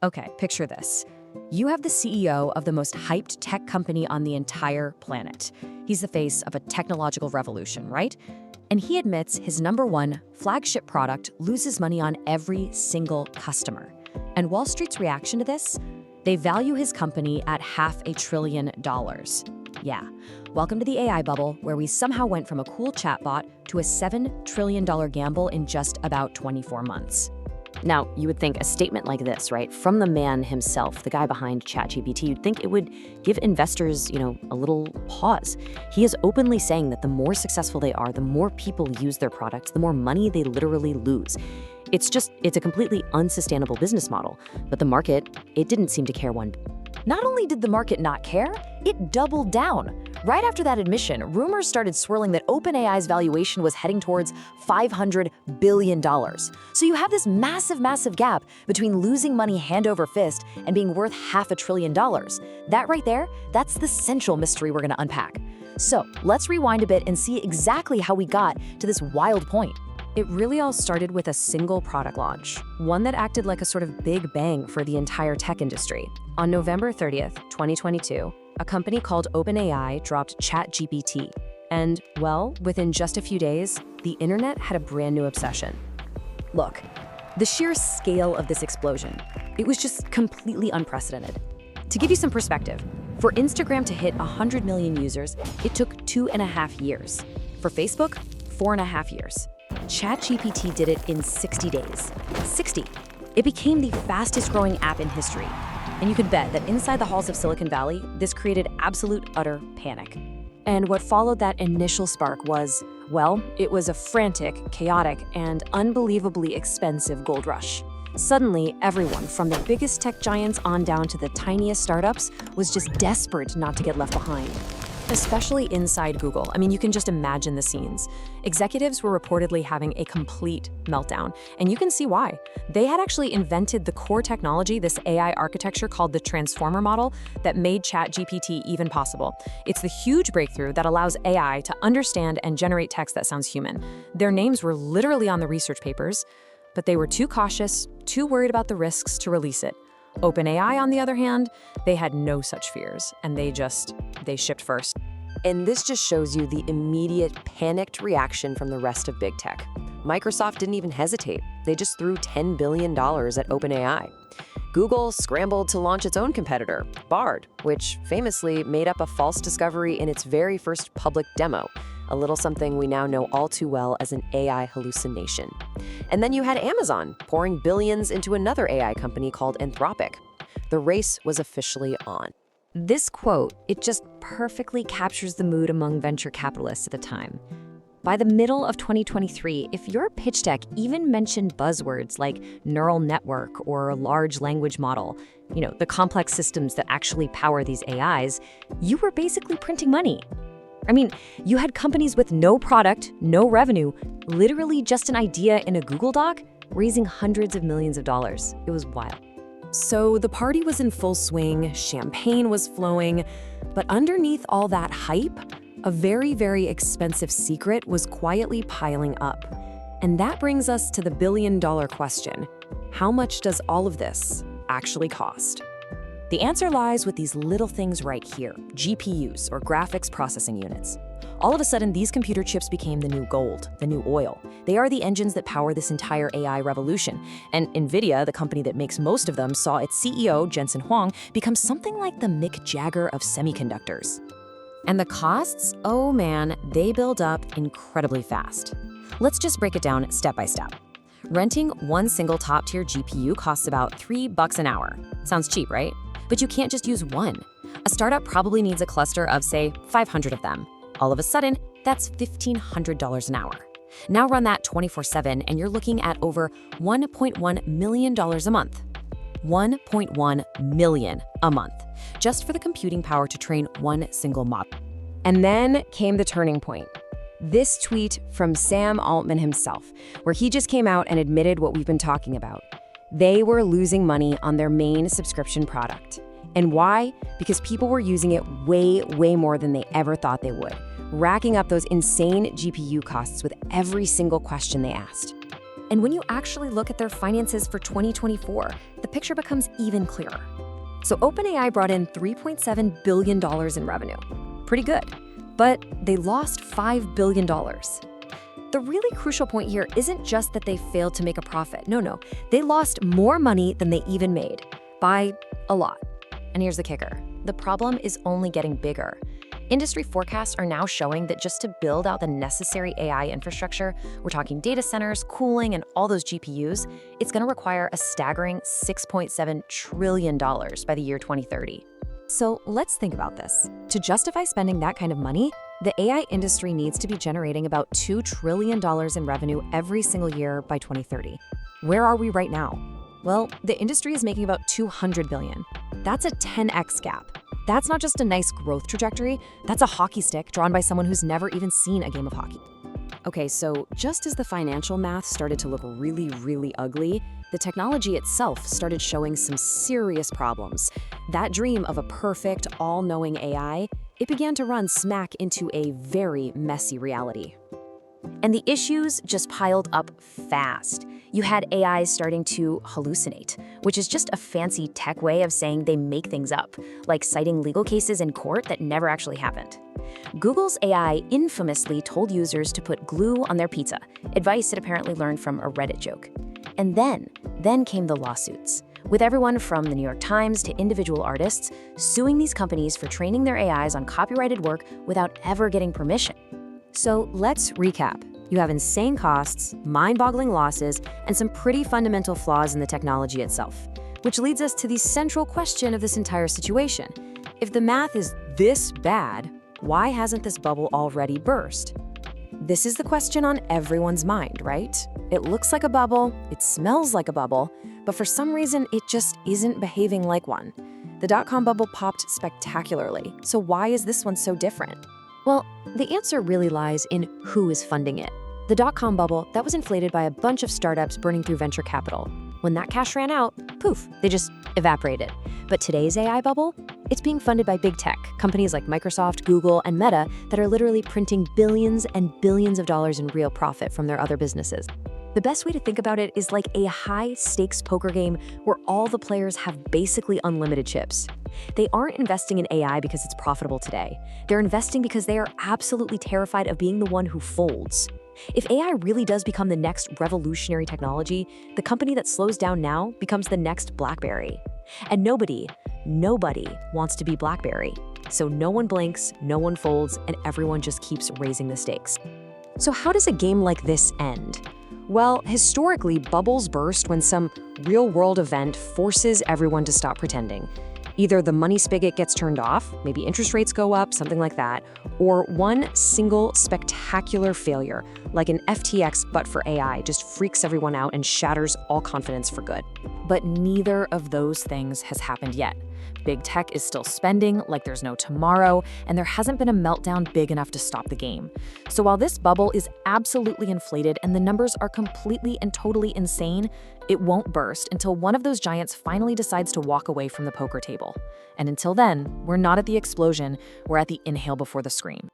Okay, picture this. You have the CEO of the most hyped tech company on the entire planet. He's the face of a technological revolution, right? And he admits his number one flagship product loses money on every single customer. And Wall Street's reaction to this? They value his company at $500 billion. Yeah, welcome to the AI bubble, where we somehow went from a cool chatbot to a $7 trillion gamble in just about 24 months. Now, you would think a statement like this, right, from the man himself, the guy behind ChatGPT, you'd think it would give investors, a little pause. He is openly saying that the more successful they are, the more people use their products, the more money they literally lose. It's a completely unsustainable business model. But the market, it didn't seem to care one. Not only did the market not care, it doubled down. Right after that admission, rumors started swirling that OpenAI's valuation was heading towards $500 billion. So you have this massive gap between losing money hand over fist and being worth $500 billion. That right there, that's the central mystery we're going to unpack. So let's rewind a bit and see exactly how we got to this wild point. It really all started with a single product launch, one that acted like a sort of big bang for the entire tech industry. On November 30th, 2022, a company called OpenAI dropped ChatGPT. And, well, within just a few days, the internet had a brand new obsession. Look, the sheer scale of this explosion, it was just completely unprecedented. To give you some perspective, for Instagram to hit 100 million users, it took 2.5 years. For Facebook, 4.5 years. ChatGPT did it in 60 days. 60. It became the fastest growing app in history. And you could bet that inside the halls of Silicon Valley, this created absolute utter panic. And what followed that initial spark was, well, it was a frantic, chaotic, and unbelievably expensive gold rush. Suddenly, everyone, from the biggest tech giants on down to the tiniest startups, was just desperate not to get left behind. Especially inside Google. I mean, you can just imagine the scenes. Executives were reportedly having a complete meltdown, and you can see why. They had actually invented the core technology, this AI architecture called the transformer model, that made ChatGPT even possible. It's the huge breakthrough that allows AI to understand and generate text that sounds human. Their names were literally on the research papers, but they were too cautious, too worried about the risks to release it. OpenAI, on the other hand, they had no such fears, and they shipped first. And this just shows you the immediate panicked reaction from the rest of big tech. Microsoft didn't even hesitate. They just threw $10 billion at OpenAI. Google scrambled to launch its own competitor, Bard, which famously made up a false discovery in its very first public demo, a little something we now know all too well as an AI hallucination. And then you had Amazon pouring billions into another AI company called Anthropic. The race was officially on. This quote, it just perfectly captures the mood among venture capitalists at the time. By the middle of 2023, if your pitch deck even mentioned buzzwords like neural network or large language model, the complex systems that actually power these AIs, you were basically printing money. I mean, you had companies with no product, no revenue, literally just an idea in a Google Doc, raising hundreds of millions of dollars. It was wild. So the party was in full swing, champagne was flowing, but underneath all that hype, a very, very expensive secret was quietly piling up. And that brings us to the billion-dollar question. How much does all of this actually cost? The answer lies with these little things right here, GPUs, or graphics processing units. All of a sudden, these computer chips became the new gold, the new oil. They are the engines that power this entire AI revolution. And Nvidia, the company that makes most of them, saw its CEO, Jensen Huang, become something like the Mick Jagger of semiconductors. And the costs? Oh man, they build up incredibly fast. Let's just break it down step by step. Renting one single top-tier GPU costs about $3 an hour. Sounds cheap, right? But you can't just use one. A startup probably needs a cluster of, say, 500 of them. All of a sudden, that's $1,500 an hour. Now run that 24/7, and you're looking at over $1.1 million a month. $1.1 million a month, just for the computing power to train one single model. And then came the turning point. This tweet from Sam Altman himself, where he just came out and admitted what we've been talking about. They were losing money on their main subscription product. And why? Because people were using it way more than they ever thought they would, racking up those insane GPU costs with every single question they asked. And when you actually look at their finances for 2024, the picture becomes even clearer. So OpenAI brought in $3.7 billion in revenue. Pretty good. But they lost $5 billion. The really crucial point here isn't just that they failed to make a profit. No. They lost more money than they even made, by a lot. And here's the kicker. The problem is only getting bigger. Industry forecasts are now showing that just to build out the necessary AI infrastructure, we're talking data centers, cooling, and all those GPUs, it's going to require a staggering $6.7 trillion by the year 2030. So let's think about this. To justify spending that kind of money, the AI industry needs to be generating about $2 trillion in revenue every single year by 2030. Where are we right now? Well, the industry is making about $200 billion. That's a 10x gap. That's not just a nice growth trajectory, that's a hockey stick drawn by someone who's never even seen a game of hockey. Okay, so just as the financial math started to look really, really ugly, the technology itself started showing some serious problems. That dream of a perfect, all-knowing AI, it began to run smack into a very messy reality. And the issues just piled up fast. You had AIs starting to hallucinate, which is just a fancy tech way of saying they make things up, like citing legal cases in court that never actually happened. Google's AI infamously told users to put glue on their pizza, advice it apparently learned from a Reddit joke. And then came the lawsuits, with everyone from the New York Times to individual artists suing these companies for training their AIs on copyrighted work without ever getting permission. So let's recap. You have insane costs, mind-boggling losses, and some pretty fundamental flaws in the technology itself. Which leads us to the central question of this entire situation. If the math is this bad, why hasn't this bubble already burst? This is the question on everyone's mind, right? It looks like a bubble, it smells like a bubble, but for some reason it just isn't behaving like one. The dot-com bubble popped spectacularly, so why is this one so different? Well, the answer really lies in who is funding it. The dot-com bubble, that was inflated by a bunch of startups burning through venture capital. When that cash ran out, poof, they just evaporated. But today's AI bubble, it's being funded by big tech, companies like Microsoft, Google, and Meta that are literally printing billions and billions of dollars in real profit from their other businesses. The best way to think about it is like a high-stakes poker game where all the players have basically unlimited chips. They aren't investing in AI because it's profitable today. They're investing because they are absolutely terrified of being the one who folds. If AI really does become the next revolutionary technology, the company that slows down now becomes the next BlackBerry. And nobody wants to be BlackBerry. So no one blinks, no one folds, and everyone just keeps raising the stakes. So how does a game like this end? Well, historically, bubbles burst when some real-world event forces everyone to stop pretending. Either the money spigot gets turned off, maybe interest rates go up, something like that, or one single spectacular failure, like an FTX but for AI, just freaks everyone out and shatters all confidence for good. But neither of those things has happened yet. Big tech is still spending like there's no tomorrow, and there hasn't been a meltdown big enough to stop the game. So while this bubble is absolutely inflated and the numbers are completely and totally insane, it won't burst until one of those giants finally decides to walk away from the poker table. And until then, we're not at the explosion, we're at the inhale before the scream.